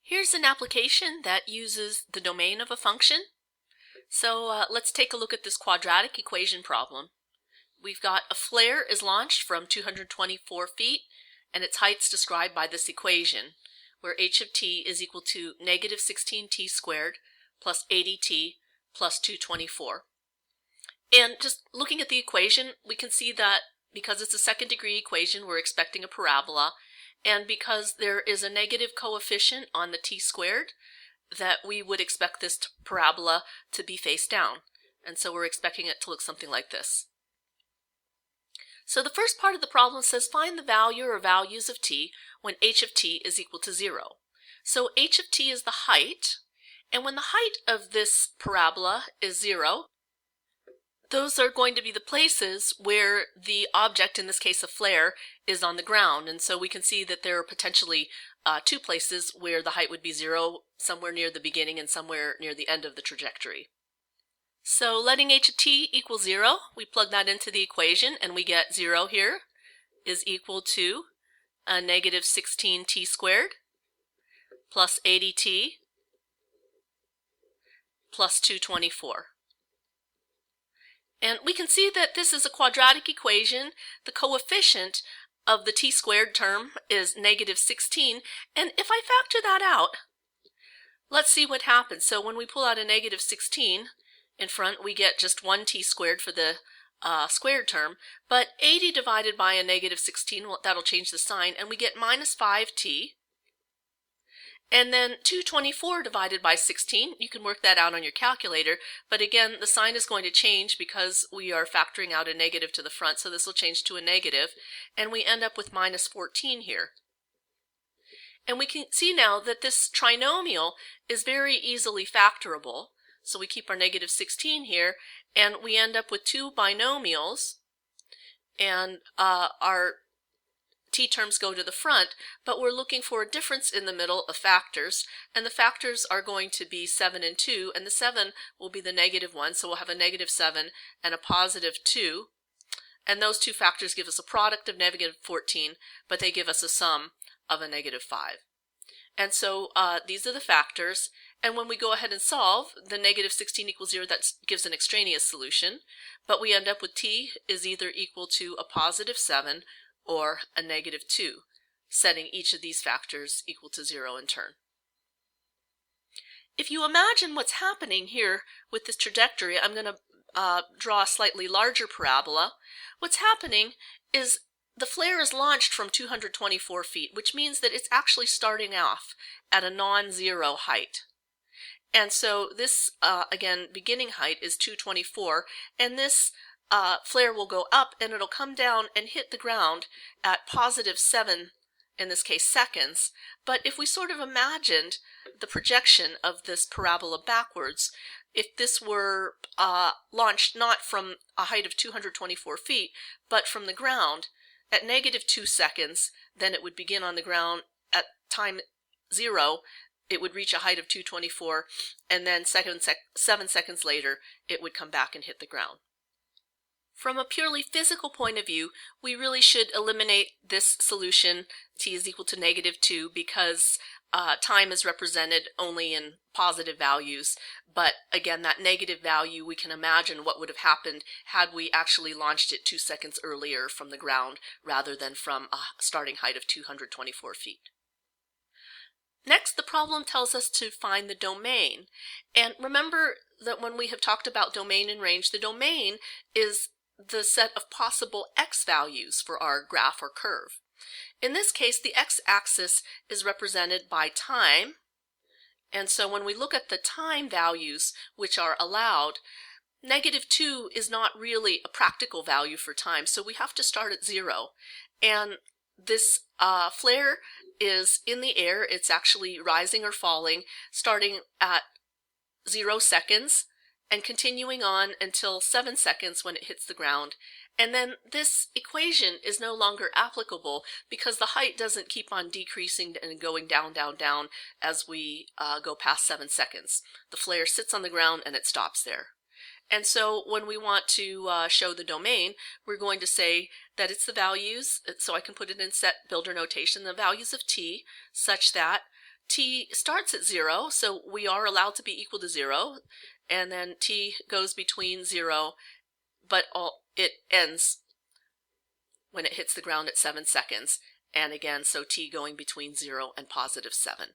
Here's an application that uses the domain of a function. So let's take a look at this quadratic equation problem. We've got a flare is launched from 224 feet, and its height's described by this equation, where h of t is equal to negative 16t squared plus 80t plus 224. And just looking at the equation, we can see that because it's a second degree equation, we're expecting a parabola, and because there is a negative coefficient on the t squared, that we would expect this parabola to be face down. And so we're expecting it to look something like this. So the first part of the problem says find the value or values of t when h of t is equal to 0. So h of t is the height, and when the height of this parabola is 0, those are going to be the places where the object, in this case a flare, is on the ground. And so we can see that there are potentially two places where the height would be 0, somewhere near the beginning and somewhere near the end of the trajectory. So letting h of t equal 0, we plug that into the equation and we get 0 here is equal to a negative 16t squared plus 80t plus 224. And we can see that this is a quadratic equation. The coefficient of the t squared term is negative 16. And if I factor that out, let's see what happens. So when we pull out a negative 16 in front, we get just 1 t squared for the squared term. But 80 divided by a negative 16, well, that'll change the sign, and we get minus 5t. And then 224 divided by 16, you can work that out on your calculator, but again, the sign is going to change because we are factoring out a negative to the front, so this will change to a negative, and we end up with minus 14 here. And we can see now that this trinomial is very easily factorable, so we keep our negative 16 here, and we end up with two binomials, and our t terms go to the front, but we're looking for a difference in the middle of factors, and the factors are going to be 7 and 2, and the 7 will be the negative 1, so we'll have a negative 7 and a positive 2, and those two factors give us a product of negative 14, but they give us a sum of a negative 5. And so these are the factors, and when we go ahead and solve, the negative 16 equals 0, that gives an extraneous solution, but we end up with t is either equal to a positive 7 or a negative 2, setting each of these factors equal to 0 in turn. If you imagine what's happening here with this trajectory, I'm going to draw a slightly larger parabola. What's happening is the flare is launched from 224 feet, which means that it's actually starting off at a non-zero height. And so this, again, beginning height is 224, and this flare will go up and it'll come down and hit the ground at positive 7, in this case seconds. But if we sort of imagined the projection of this parabola backwards, if this were launched not from a height of 224 feet, but from the ground at negative 2 seconds, then it would begin on the ground at time 0. It would reach a height of 224, and then 7 seconds later, it would come back and hit the ground. From a purely physical point of view, we really should eliminate this solution, t is equal to negative 2, because time is represented only in positive values. But again, that negative value, we can imagine what would have happened had we actually launched it 2 seconds earlier from the ground rather than from a starting height of 224 feet. Next, the problem tells us to find the domain. And remember that when we have talked about domain and range, the domain is the set of possible x values for our graph or curve. In this case, the x-axis is represented by time, and so when we look at the time values which are allowed, negative 2 is not really a practical value for time, so we have to start at 0. And this flare is in the air. It's actually rising or falling, starting at 0 seconds, and continuing on until 7 seconds when it hits the ground. And then this equation is no longer applicable because the height doesn't keep on decreasing and going down, down, down as we go past 7 seconds. The flare sits on the ground and it stops there. And so when we want to show the domain, we're going to say that it's the values, so I can put it in set builder notation, the values of t such that t starts at 0, so we are allowed to be equal to 0, and then t goes between 0, but it ends when it hits the ground at 7 seconds. And again, so t going between 0 and +7.